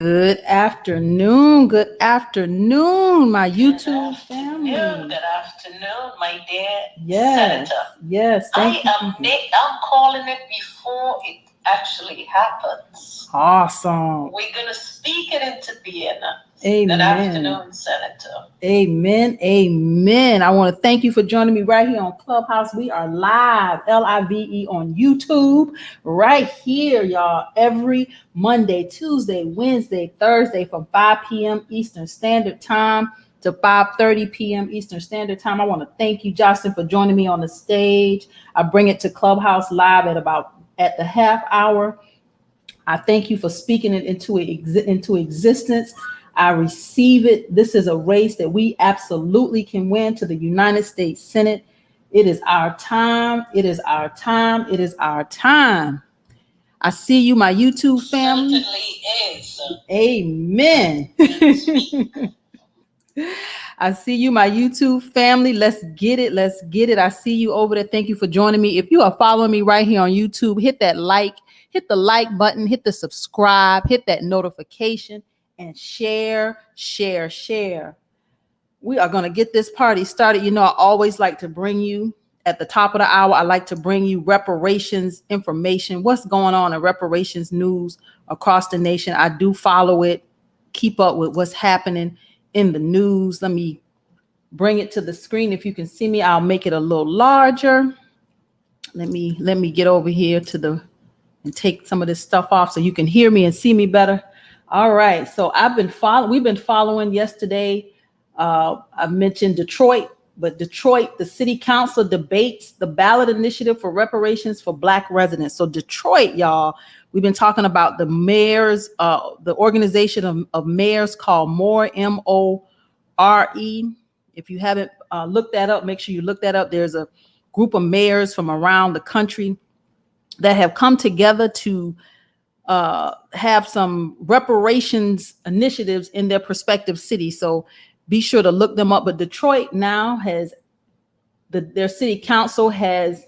Good afternoon. Good afternoon, my YouTube family. Good afternoon, my dear Yes, senator. yes. Thank you. I'm calling it before it actually happens. Awesome. We're gonna speak it into being. Amen. Good afternoon, Senator. Amen. Amen. I want to thank you for joining me right here on Clubhouse. We are live, LIVE on YouTube, right here, y'all, every Monday, Tuesday, Wednesday, Thursday from 5 p.m. Eastern Standard Time to 5:30 p.m. Eastern Standard Time. I want to thank you, Justin, for joining me on the stage. I bring it to Clubhouse Live at the half hour. I thank you for speaking it into existence. I receive it. This is a race that we absolutely can win to the United States Senate. It is our time. It is our time. It is our time. I see you, my YouTube family. Certainly is. Amen. I see you, my YouTube family. Let's get it. Let's get it. I see you over there. Thank you for joining me. If you are following me right here on YouTube, hit the like button, hit the subscribe, hit that notification, and share. We are going to get this party started. You know, I always like to bring you at the top of the hour. I like to bring you reparations information, what's going on in reparations news across the nation. I do follow it, keep up with what's happening in the news. Let me bring it to the screen. If you can see me, I'll make it a little larger. Let me get over here and take some of this stuff off so you can hear me and see me better. All right. So we've been following yesterday. I mentioned Detroit, but Detroit, the city council debates the ballot initiative for reparations for Black residents. So Detroit, y'all, we've been talking about the mayors, the organization of mayors called MORE, MORE. If you haven't looked that up, make sure you look that up. There's a group of mayors from around the country that have come together to have some reparations initiatives in their prospective cities. So be sure to look them up. But Detroit now has their city council has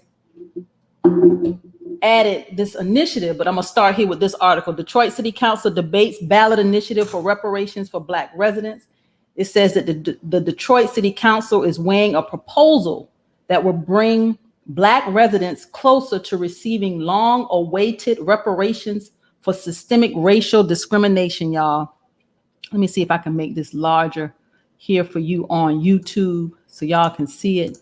added this initiative. But I'm going to start here with this article. Detroit City Council debates ballot initiative for reparations for Black residents. It says that the Detroit City Council is weighing a proposal that will bring Black residents closer to receiving long-awaited reparations for systemic racial discrimination, y'all. Let me see if I can make this larger here for you on YouTube so y'all can see it.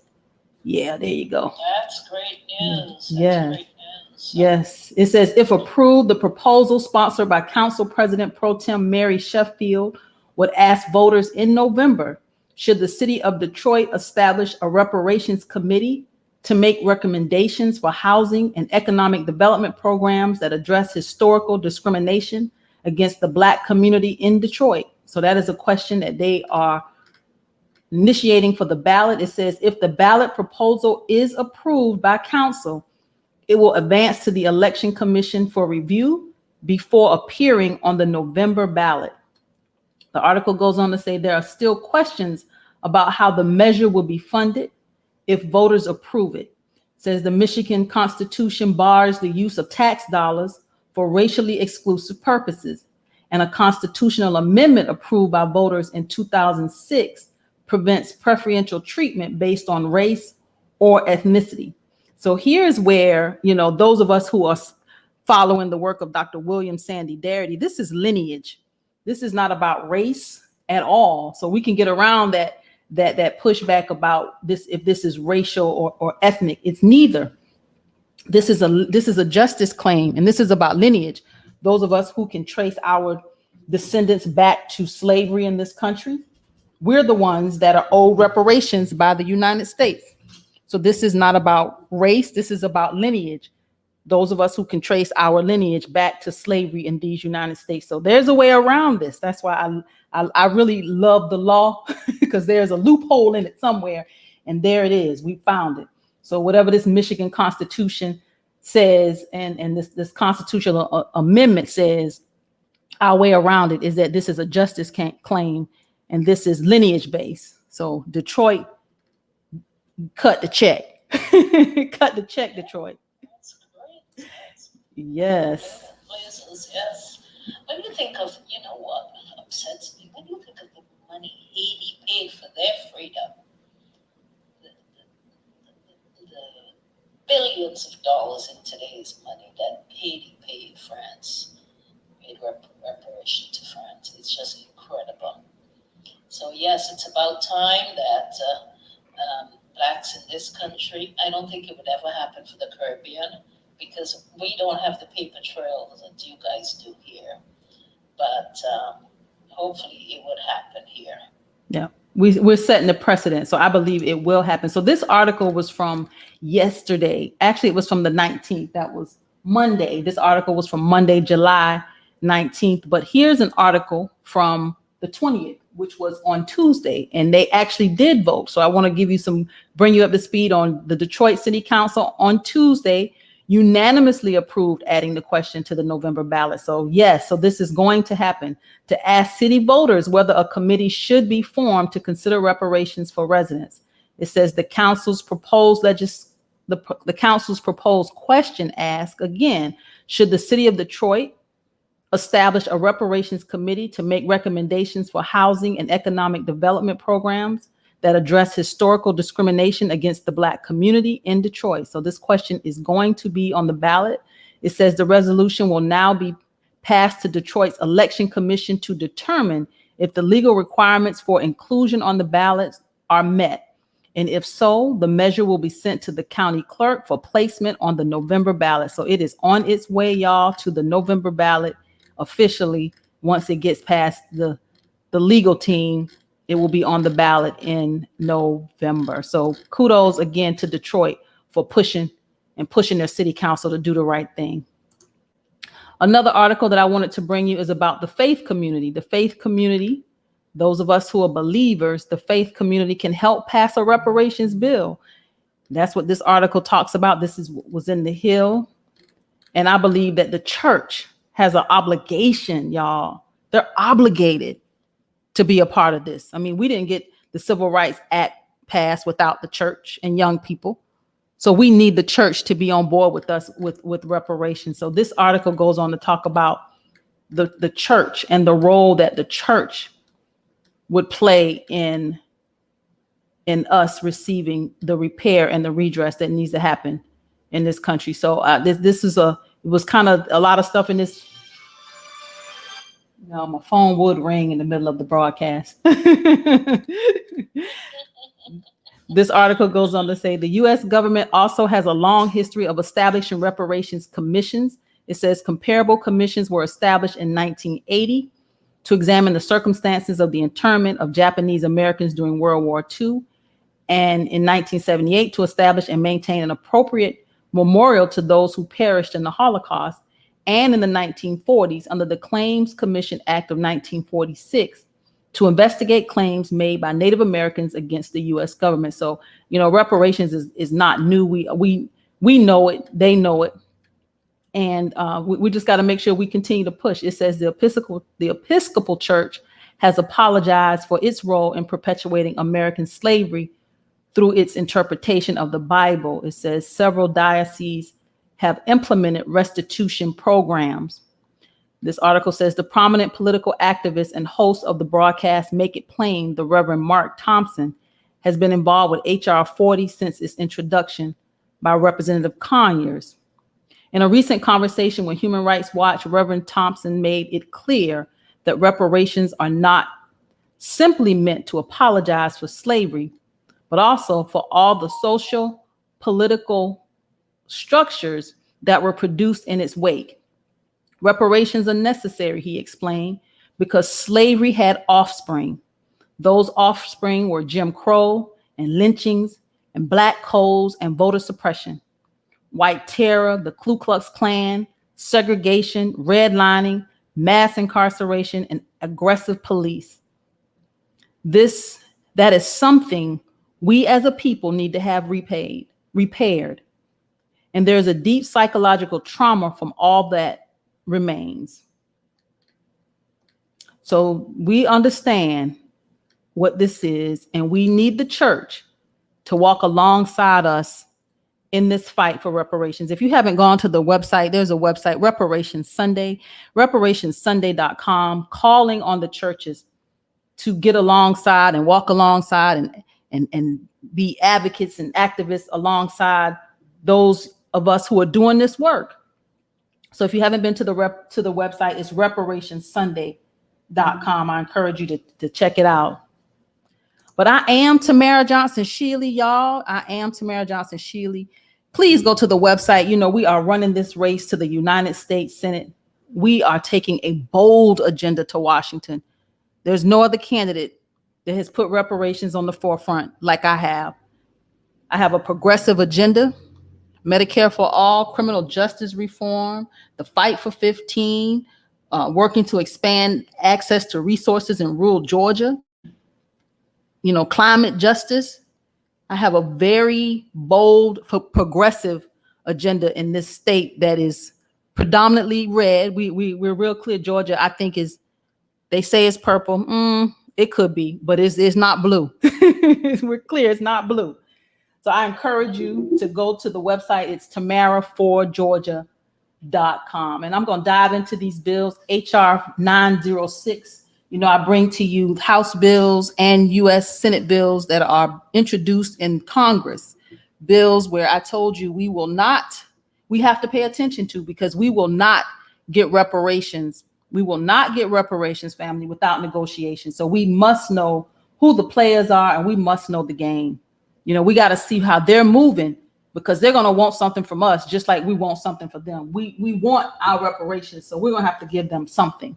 Yeah, there you go. That's great news. Yeah. Great news. Yes. It says, if approved, the proposal sponsored by Council President Pro Tem Mary Sheffield would ask voters in November, should the city of Detroit establish a reparations committee to make recommendations for housing and economic development programs that address historical discrimination against the Black community in Detroit. So that is a question that they are initiating for the ballot. It says, if the ballot proposal is approved by council, it will advance to the Election Commission for review before appearing on the November ballot. The article goes on to say there are still questions about how the measure will be funded if voters approve it. It says the Michigan Constitution bars the use of tax dollars for racially exclusive purposes, and a constitutional amendment approved by voters in 2006 prevents preferential treatment based on race or ethnicity. So here's where, you know, those of us who are following the work of Dr. William Sandy Darity, this is lineage. This is not about race at all. So we can get around that pushback about this, if this is racial or ethnic. It's neither. This is a justice claim, and this is about lineage. Those of us who can trace our descendants back to slavery in this country, we're the ones that are owed reparations by the United States. So this is not about race. This is about lineage. Those of us who can trace our lineage back to slavery in these United States. So there's a way around this. That's why I really love the law, because there's a loophole in it somewhere. And there it is. We found it. So whatever this Michigan Constitution says, and this constitutional amendment says, our way around it is that this is a justice claim, and this is lineage based. So Detroit, cut the check. Cut the check, Detroit. That's great. Yes. Yes. When you think of, you know what upsets me, when you think of the money Haiti paid for their freedom, the, the billions of dollars in today's money that Haiti paid France, paid reparation to France, it's just incredible. So yes, it's about time that blacks in this country, I don't think it would ever happen for the Caribbean because we don't have the paper trails that you guys do here. But hopefully it would happen here. Yeah, we're setting the precedent. So I believe it will happen. So this article was from yesterday. Actually, it was from the 19th. That was Monday. This article was from Monday, July 19th. But here's an article from the 20th, which was on Tuesday. And they actually did vote. So I want to give you bring you up to speed on the Detroit City Council on Tuesday unanimously approved adding the question to the November ballot. So yes, so this is going to happen, to ask city voters whether a committee should be formed to consider reparations for residents. It says the council's proposed the council's proposed question asks again, should the city of Detroit establish a reparations committee to make recommendations for housing and economic development programs that address historical discrimination against the Black community in Detroit? So this question is going to be on the ballot. It says the resolution will now be passed to Detroit's Election Commission to determine if the legal requirements for inclusion on the ballot are met. And if so, the measure will be sent to the county clerk for placement on the November ballot. So it is on its way, y'all, to the November ballot officially. Once it gets past the legal team, it will be on the ballot in November. So kudos again to Detroit for pushing their city council to do the right thing. Another article that I wanted to bring you is about the faith community. The faith community, those of us who are believers, the faith community can help pass a reparations bill. That's what this article talks about. This was in the Hill. And I believe that the church has an obligation, y'all. They're obligated to be a part of this. I mean, we didn't get the Civil Rights Act passed without the church and young people. So we need the church to be on board with us with reparations. So this article goes on to talk about the church and the role that the church would play in us receiving the repair and the redress that needs to happen in this country. So it was kind of a lot of stuff in this. No, my phone would ring in the middle of the broadcast. This article goes on to say the U.S. government also has a long history of establishing reparations commissions. It says comparable commissions were established in 1980 to examine the circumstances of the internment of Japanese Americans during World War II, and in 1978 to establish and maintain an appropriate memorial to those who perished in the Holocaust, and in the 1940s under the Claims Commission Act of 1946 to investigate claims made by Native Americans against the U.S. government. So, you know, reparations is not new. We know it. They know it. And we just got to make sure we continue to push. It says the Episcopal Church has apologized for its role in perpetuating American slavery through its interpretation of the Bible. It says several dioceses have implemented restitution programs. This article says the prominent political activist and host of the broadcast Make It Plain, the Reverend Mark Thompson, has been involved with H.R. 40 since its introduction by Representative Conyers. In a recent conversation with Human Rights Watch, Reverend Thompson made it clear that reparations are not simply meant to apologize for slavery, but also for all the social, political structures that were produced in its wake. Reparations are necessary, he explained, because slavery had offspring. Those offspring were Jim Crow and lynchings and black codes and voter suppression, white terror, the Ku Klux Klan, segregation, redlining, mass incarceration, and aggressive police. That is something we as a people need to have repaired. And there's a deep psychological trauma from all that remains. So we understand what this is, and we need the church to walk alongside us in this fight for reparations. If you haven't gone to the website, there's a website, Reparations Sunday, reparationssunday.com, calling on the churches to get alongside and walk alongside and be advocates and activists alongside those of us who are doing this work. So if you haven't been to the website, it's reparationssunday.com. I encourage you to check it out. But I am Tamara Johnson Shealy, y'all. I am Tamara Johnson Shealy. Please go to the website. You know, we are running this race to the United States Senate. We are taking a bold agenda to Washington. There's no other candidate that has put reparations on the forefront like I have. I have a progressive agenda, Medicare for all, criminal justice reform, the fight for 15, working to expand access to resources in rural Georgia, you know, climate justice. I have a very bold, progressive agenda in this state that is predominantly red. We're real clear. Georgia, I think, is, they say it's purple. It could be, but it's not blue. We're clear, it's not blue. So I encourage you to go to the website. It's tamaraforgeorgia.com. And I'm going to dive into these bills. HR 906. You know, I bring to you House bills and U.S. Senate bills that are introduced in Congress. Bills where I told you we have to pay attention to, because we will not get reparations. We will not get reparations, family, without negotiation. So we must know who the players are, and we must know the game. You know, we got to see how they're moving, because they're going to want something from us, just like we want something from them. We want our reparations, so we're going to have to give them something.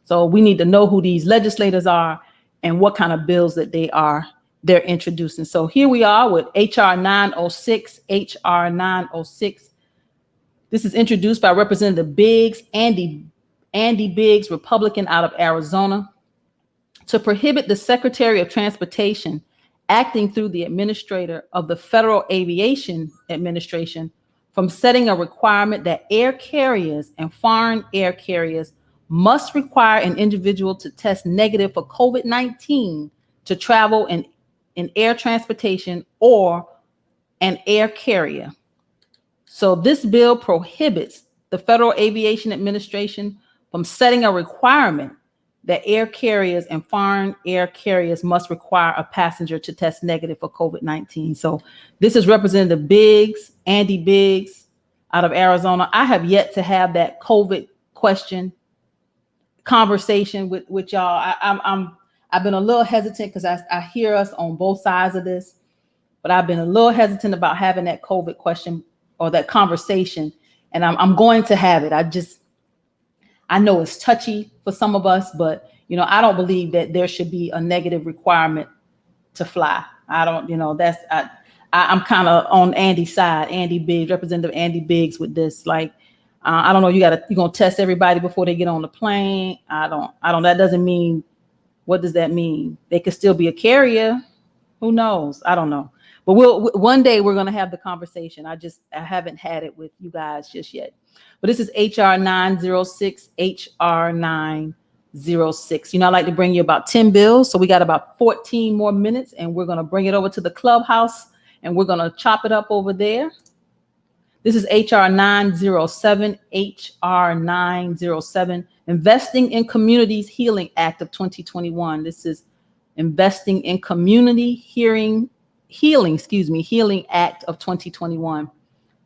So we need to know who these legislators are and what kind of bills that they're introducing. So here we are with HR 906. HR 906. This is introduced by Representative Biggs, Andy Biggs, Republican out of Arizona, to prohibit the Secretary of Transportation acting through the administrator of the Federal Aviation Administration from setting a requirement that air carriers and foreign air carriers must require an individual to test negative for COVID-19 to travel in air transportation or an air carrier. So this bill prohibits the Federal Aviation Administration from setting a requirement that air carriers and foreign air carriers must require a passenger to test negative for COVID-19. So this is Representative Biggs, Andy Biggs out of Arizona. I have yet to have that COVID conversation with y'all. I've been a little hesitant because I hear us on both sides of this, but I've been a little hesitant about having that COVID question or that conversation, and I'm going to have it. I know it's touchy for some of us, but you know, I don't believe that there should be a negative requirement to fly. I don't, you know, I'm kind of on Andy's side, Andy Biggs, Representative Andy Biggs, with this. Like, I don't know, you're gonna test everybody before they get on the plane. I don't, that doesn't mean, what does that mean? They could still be a carrier. Who knows? I don't know. But one day we're going to have the conversation. I haven't had it with you guys just yet. But this is HR 906, HR 906. You know, I like to bring you about 10 bills. So we got about 14 more minutes, and we're going to bring it over to the clubhouse, and we're going to chop it up over there. This is HR 907, HR 907, Investing in Communities Healing Act of 2021. This is Investing in Community Healing Act of 2021.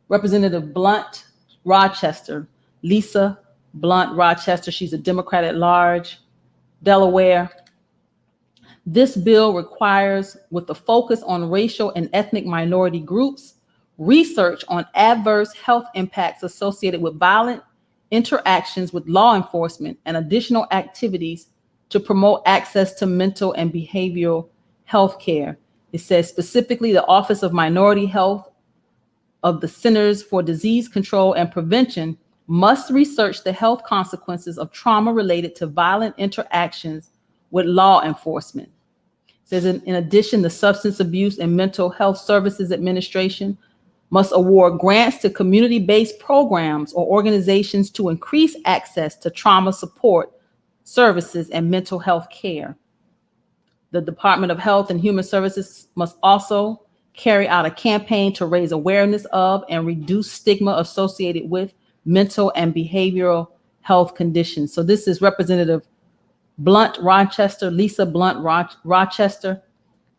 Representative Blunt Rochester, Lisa Blunt Rochester. She's a Democrat at large, Delaware. This bill requires, with a focus on racial and ethnic minority groups, research on adverse health impacts associated with violent interactions with law enforcement and additional activities to promote access to mental and behavioral health care. It says specifically the Office of Minority Health of the Centers for Disease Control and Prevention must research the health consequences of trauma related to violent interactions with law enforcement. It says in addition, the Substance Abuse and Mental Health Services Administration must award grants to community-based programs or organizations to increase access to trauma support services and mental health care. The Department of Health and Human Services must also carry out a campaign to raise awareness of and reduce stigma associated with mental and behavioral health conditions. So this is Representative Blunt Rochester, Lisa Blunt Rochester.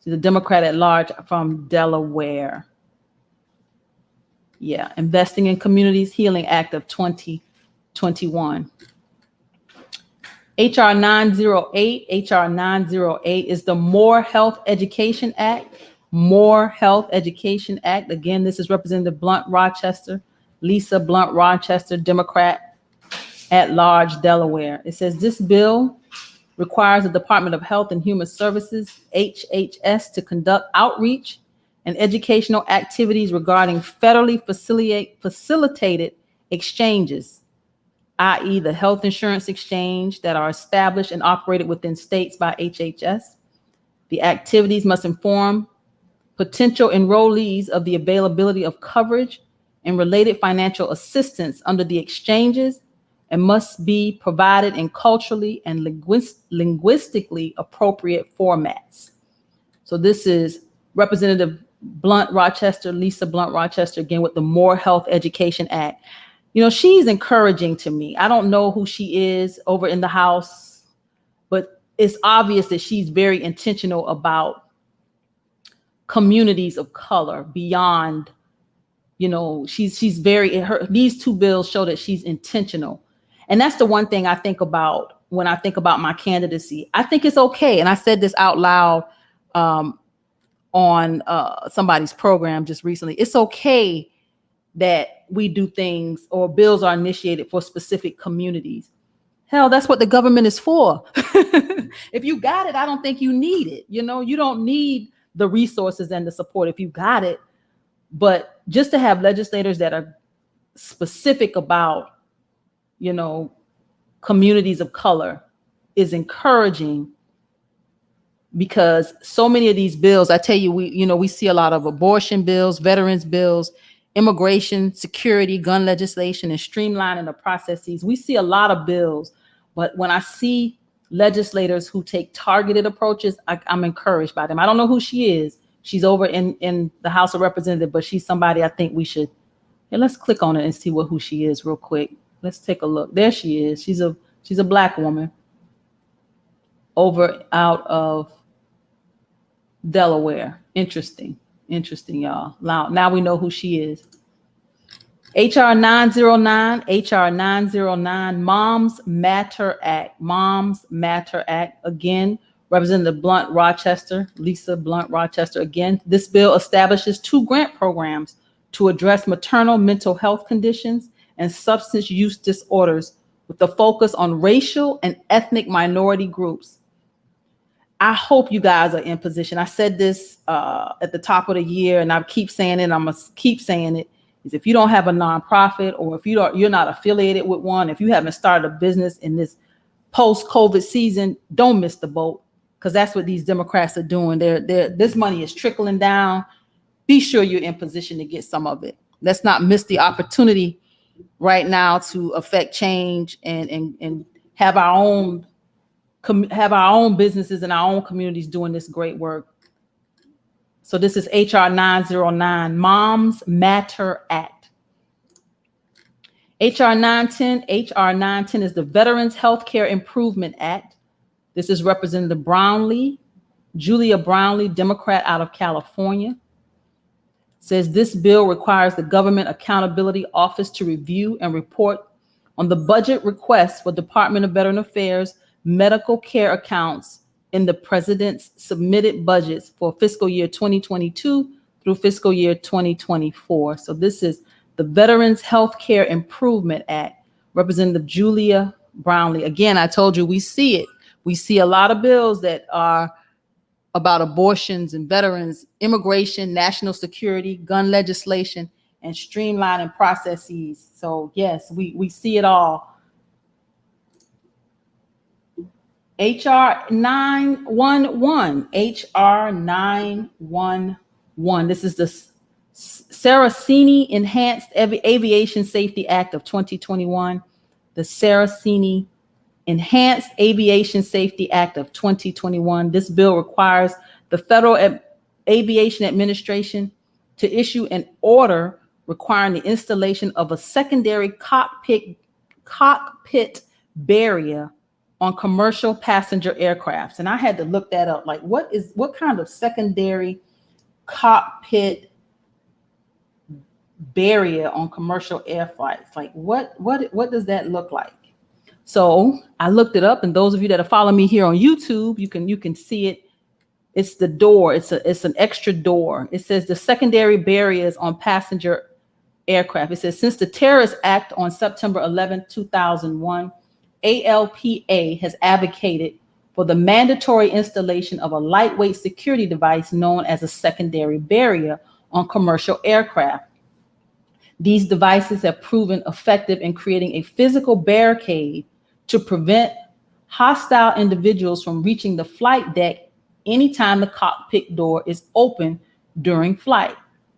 She's a Democrat at large from Delaware. Yeah, Investing in Communities Healing Act of 2021. HR 908, HR 908 is the More Health Education Act. More Health Education Act. Again, this is Representative Blunt Rochester, Lisa Blunt Rochester, Democrat at large, Delaware. It says this bill requires the Department of Health and Human Services, HHS, to conduct outreach and educational activities regarding federally facilitated exchanges, i.e. the health insurance exchange that are established and operated within states by HHS. The activities must inform potential enrollees of the availability of coverage and related financial assistance under the exchanges and must be provided in culturally and linguistically appropriate formats. So this is Representative Blunt Rochester, Lisa Blunt Rochester, again with the More Health Education Act. You know, she's encouraging to me. I don't know who she is over in the House, but it's obvious that she's very intentional about communities of color beyond, you know, she's very, these two bills show that she's intentional. And that's the one thing I think about when I think about my candidacy. I think it's okay. And I said this out loud on somebody's program just recently. It's okay that we do things or bills are initiated for specific communities. Hell, that's what the government is for. If you got it, I don't think you need it. You know, you don't need the resources and the support if you got it. But just to have legislators that are specific about, you know, communities of color is encouraging, because so many of these bills, I tell you, we see a lot of abortion bills, veterans bills, immigration, security, gun legislation, and streamlining the processes. We see a lot of bills, but when I see legislators who take targeted approaches, I'm encouraged by them. I don't know who she is. She's over in the House of Representatives, but she's somebody I think we should. Yeah, let's click on it and see who she is real quick. Let's take a look. There she is. She's a Black woman over out of Delaware. Interesting, y'all. Now we know who she is. HR 909, HR 909, Moms Matter Act. Moms Matter Act. Again, Representative Blunt Rochester, Lisa Blunt Rochester. Again, this bill establishes 2 grant programs to address maternal mental health conditions and substance use disorders with a focus on racial and ethnic minority groups. I hope you guys are in position. I said this at the top of the year, and I keep saying it. I'm gonna keep saying it. Is if you don't have a nonprofit, or if you're not affiliated with one, if you haven't started a business in this post-COVID season, don't miss the boat, because that's what these Democrats are doing. This money is trickling down. Be sure you're in position to get some of it. Let's not miss the opportunity right now to affect change and have our own businesses and our own communities doing this great work. So this is HR 909, Moms Matter Act. HR 910, HR 910 is the Veterans Healthcare Improvement Act. This is Representative Julia Brownlee, Democrat out of California. Says this bill requires the Government Accountability Office to review and report on the budget requests for Department of Veteran Affairs medical care accounts in the President's submitted budgets for fiscal year 2022 through fiscal year 2024. So this is the Veterans Healthcare Improvement Act. Representative Julia Brownlee. Again, I told you we see it. We see a lot of bills that are about abortions and veterans, immigration, national security, gun legislation, and streamlining processes. So yes, we see it all. HR 911, HR 911. This is the Saraceni Enhanced Aviation Safety Act of 2021. The Saraceni Enhanced Aviation Safety Act of 2021. This bill requires the Federal Aviation Administration to issue an order requiring the installation of a secondary cockpit barrier on commercial passenger aircrafts. And I had to look that up. Like, what kind of secondary cockpit barrier on commercial air flights? Like, what does that look like? So I looked it up, and those of you that are following me here on YouTube, you can see it. It's the door. It's an extra door. It says the secondary barriers on passenger aircraft. It says, since the Terrorist Act on September 11, 2001, ALPA has advocated for the mandatory installation of a lightweight security device known as a secondary barrier on commercial aircraft. These devices have proven effective in creating a physical barricade to prevent hostile individuals from reaching the flight deck anytime the cockpit door is open during flight.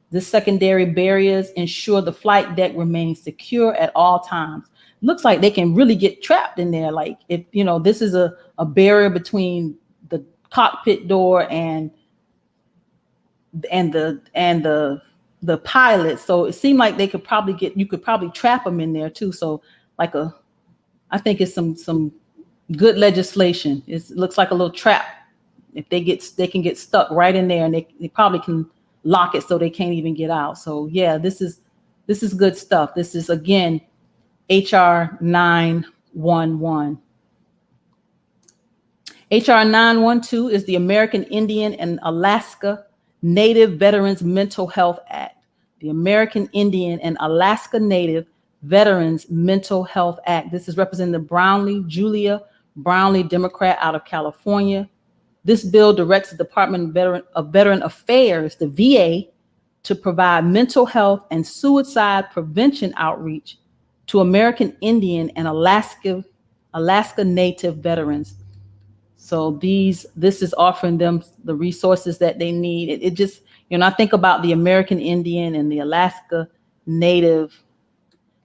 The secondary barriers ensure the flight deck remains secure at all times. Looks like they can really get trapped in there. Like, if this is a barrier between the cockpit door and the pilot. So it seemed like you could probably trap them in there too. So I think it's some good legislation. It looks like a little trap. If they can get stuck right in there, and they probably can lock it so they can't even get out. So yeah, this is good stuff. This is, again, HR 911. HR 912 is the American Indian and Alaska Native Veterans Mental Health Act. The American Indian and Alaska Native Veterans Mental Health Act. This is Representative Julia Brownlee, Democrat, out of California. This bill directs the Department of Veteran Affairs, the VA, to provide mental health and suicide prevention outreach to American Indian and Alaska Native veterans. So this is offering them the resources that they need. It just, I think about the American Indian and the Alaska Native,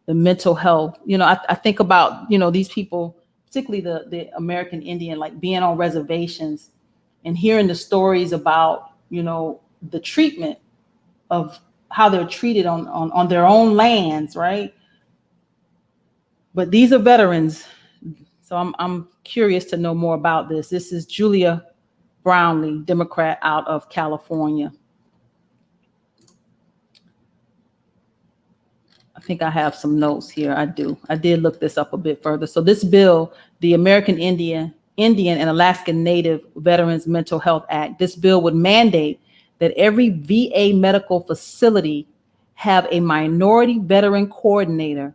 the mental health. I think about, these people, particularly the American Indian, like being on reservations and hearing the stories about, the treatment of how they're treated on their own lands, right? But these are veterans. So I'm curious to know more about this. This is Julia Brownlee, Democrat, out of California. I think I have some notes here. I do. I did look this up a bit further. So this bill, the American Indian and Alaska Native Veterans Mental Health Act, this bill would mandate that every VA medical facility have a minority veteran coordinator,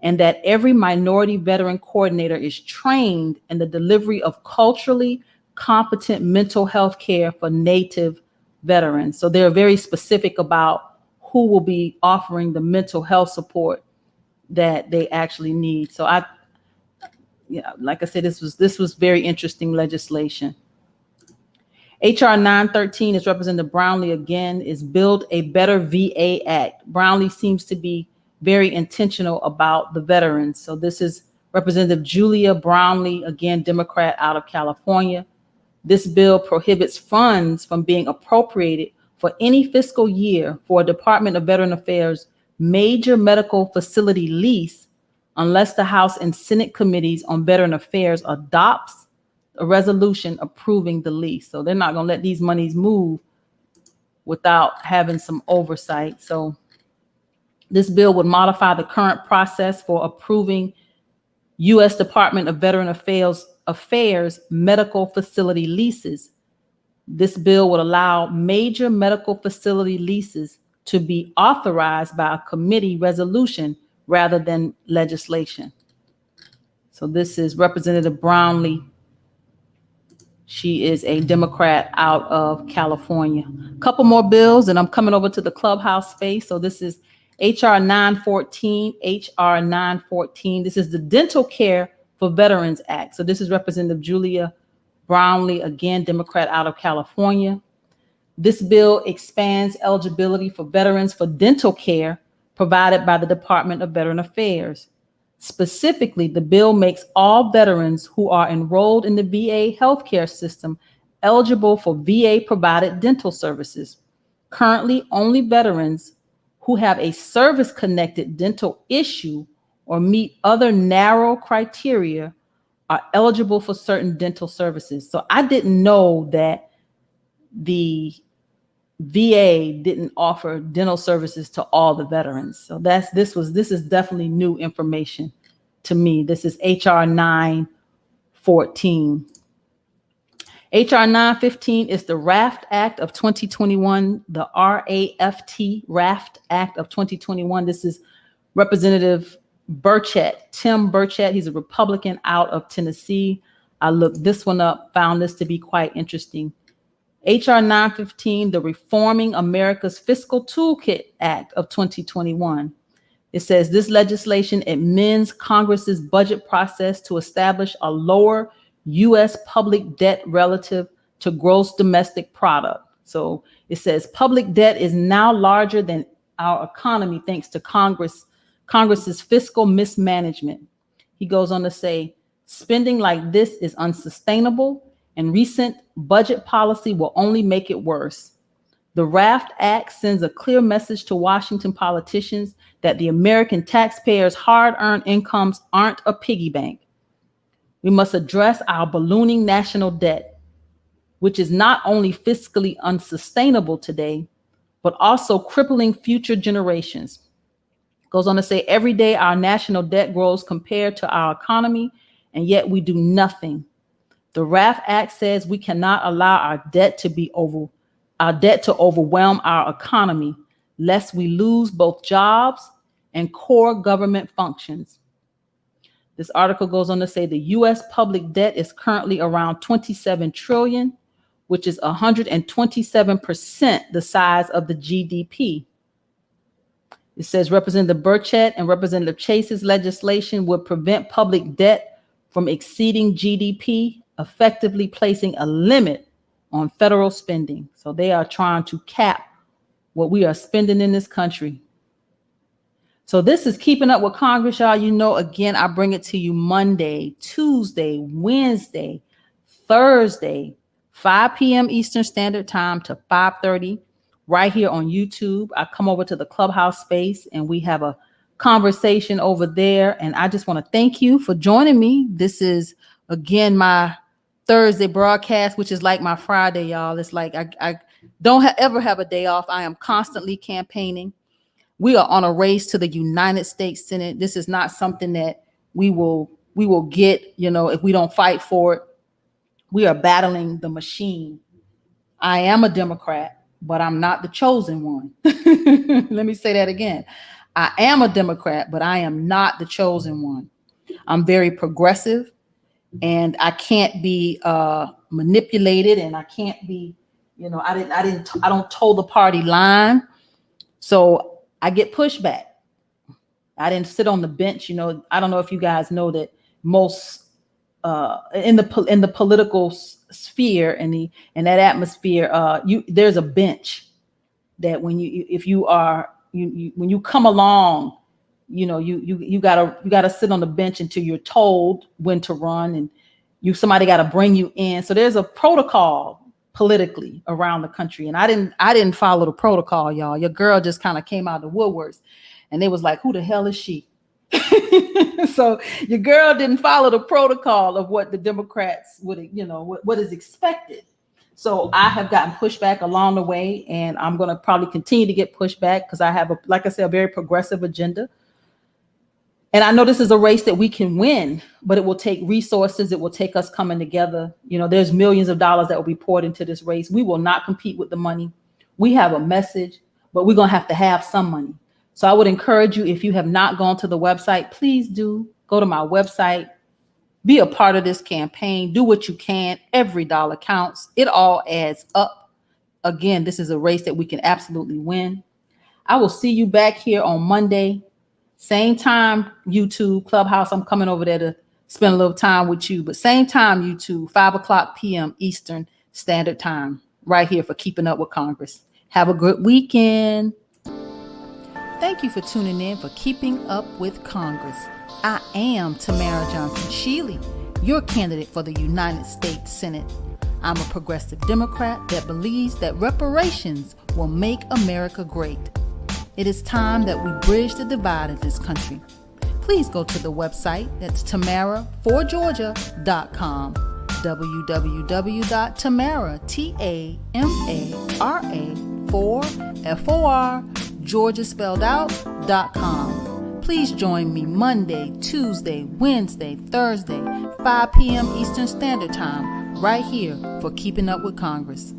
and that every minority veteran coordinator is trained in the delivery of culturally competent mental health care for Native veterans. So they're very specific about who will be offering the mental health support that they actually need. So like I said, this was very interesting legislation. HR 913 is Representative Brownlee again, is Build a Better VA Act. Brownlee seems to be very intentional about the veterans. So this is Representative Julia Brownlee, again, Democrat, out of California. This bill prohibits funds from being appropriated for any fiscal year for a Department of Veteran Affairs major medical facility lease unless the House and Senate committees on Veteran Affairs adopts a resolution approving the lease. So they're not going to let these monies move without having some oversight. So this bill would modify the current process for approving U.S. Department of Veteran Affairs medical facility leases. This bill would allow major medical facility leases to be authorized by a committee resolution rather than legislation. So this is Representative Brownlee. She is a Democrat out of California. A couple more bills, and I'm coming over to the clubhouse space. So this is HR 914, HR 914. This is the Dental Care for Veterans Act. So this is Representative Julia Brownlee, again, Democrat out of California. This bill expands eligibility for veterans for dental care provided by the Department of Veteran Affairs. Specifically, the bill makes all veterans who are enrolled in the VA healthcare system eligible for VA provided dental services. Currently, only veterans who have a service connected dental issue or meet other narrow criteria are eligible for certain dental services. So I didn't know that the VA didn't offer dental services to all the veterans. So this is definitely new information to me. This is HR 914. HR 915 is the RAFT Act of 2021, the RAFT Act of 2021. This is Representative Tim Burchett. He's a Republican out of Tennessee. I looked this one up, found this to be quite interesting. HR 915, the Reforming America's Fiscal Toolkit Act of 2021. It says this legislation amends Congress's budget process to establish a lower U.S. public debt relative to gross domestic product. So it says public debt is now larger than our economy thanks to Congress's fiscal mismanagement. He goes on to say, spending like this is unsustainable, and recent budget policy will only make it worse. The RAFT Act sends a clear message to Washington politicians that the American taxpayers' hard-earned incomes aren't a piggy bank. We must address our ballooning national debt, which is not only fiscally unsustainable today, but also crippling future generations. Goes on to say, every day our national debt grows compared to our economy, and yet we do nothing. The RAFT Act says we cannot allow our debt to overwhelm our economy, lest we lose both jobs and core government functions. This article goes on to say the U.S. public debt is currently around $27 trillion, which is 127% the size of the GDP. It says Representative Burchett and Representative Chase's legislation would prevent public debt from exceeding GDP, effectively placing a limit on federal spending. So they are trying to cap what we are spending in this country. So this is Keeping Up with Congress, y'all. You know, again, I bring it to you Monday, Tuesday, Wednesday, Thursday, 5 p.m. Eastern Standard Time to 5:30 right here on YouTube. I come over to the Clubhouse space and we have a conversation over there. And I just want to thank you for joining me. This is, again, my Thursday broadcast, which is like my Friday, y'all. It's like I don't ever have a day off. I am constantly campaigning. We are on a race to the United States Senate. This is not something that we will get, if we don't fight for it. We are battling the machine. I am a Democrat, but I'm not the chosen one. Let me say that again. I am a Democrat, but I am not the chosen one. I'm very progressive, and I can't be manipulated, and I can't be, I don't toe the party line. So I get pushback. I didn't sit on the bench. I don't know if you guys know that most in the political sphere and in that atmosphere, there's a bench that when you come along, you gotta sit on the bench until you're told when to run, and somebody got to bring you in. So there's a protocol politically around the country, and I didn't follow the protocol, y'all. Your girl just kind of came out of the woodworks, and they was like, "Who the hell is she?" So your girl didn't follow the protocol of what the Democrats would, what is expected. So I have gotten pushback along the way, and I'm going to probably continue to get pushback because I have, like I said, a very progressive agenda. And I know this is a race that we can win, but it will take resources. It will take us coming together. There's millions of dollars that will be poured into this race. We will not compete with the money. We have a message, but we're going to have some money. So I would encourage you, if you have not gone to the website, please do go to my website, be a part of this campaign, do what you can. Every dollar counts. It all adds up. Again, this is a race that we can absolutely win. I will see you back here on Monday. Same time, YouTube, Clubhouse. I'm coming over there to spend a little time with you. But same time, YouTube, 5:00 p.m. Eastern Standard Time, right here for Keeping Up with Congress. Have a good weekend. Thank you for tuning in for Keeping Up with Congress. I am Tamara Johnson Shealy, your candidate for the United States Senate. I'm a progressive Democrat that believes that reparations will make America great. It is time that we bridge the divide in this country. Please go to the website, that's tamara4georgia.com, www.tamara, Tamara4, Georgia spelled out.com. Please join me Monday, Tuesday, Wednesday, Thursday, 5 p.m. Eastern Standard Time, right here for Keeping Up with Congress.